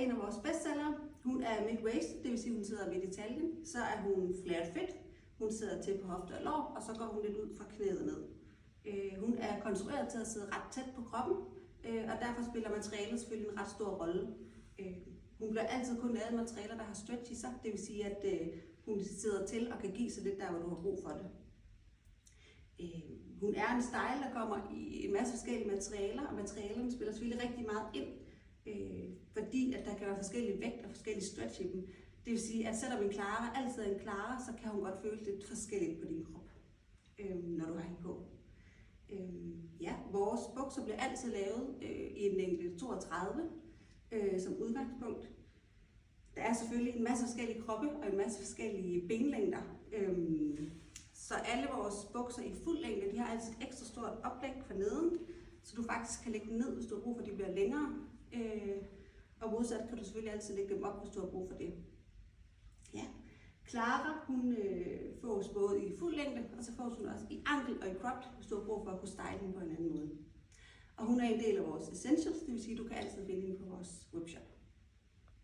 en af vores bestsellere. Hun er mid-waist, det vil sige, at hun sidder midt i taljen. Så er hun flared fit. Hun sidder til på hofte og lår, og så går hun lidt ud fra knæet ned. Hun er konstrueret til at sidde ret tæt på kroppen, og derfor spiller materialet selvfølgelig en ret stor rolle. Hun bliver altid kun lavet materialer, der har stretch i sig, det vil sige, at hun sidder til og kan give sig lidt der, hvor du har brug for det. Hun er en style, der kommer i en masse forskellige materialer, og materialerne spiller selvfølgelig rigtig meget ind, fordi at der kan være forskellige vægt og forskellige stretch i dem. Det vil sige, at selvom en Clara altid er en Clara, så kan hun godt føle lidt forskelligt på din krop, når du har hende på. Ja, vores bukser bliver altid lavet i en længde 32 som udgangspunkt. Der er selvfølgelig en masse forskellige kroppe og en masse forskellige benlængder. Så alle vores bukser i fuld længde, de har altså et ekstra stort oplæg for neden, så du faktisk kan lægge dem ned, hvis du har brug for, at de bliver længere. Og modsat kan du selvfølgelig altid lægge dem op, hvis du har brug for det. Ja. Clara, hun fås både i fuld længde, og så fås hun også i ankel og i cropped, hvis du har brug for at kunne style den på en anden måde. Og hun er en del af vores essentials, det vil sige, at du kan altid finde hende på vores webshop.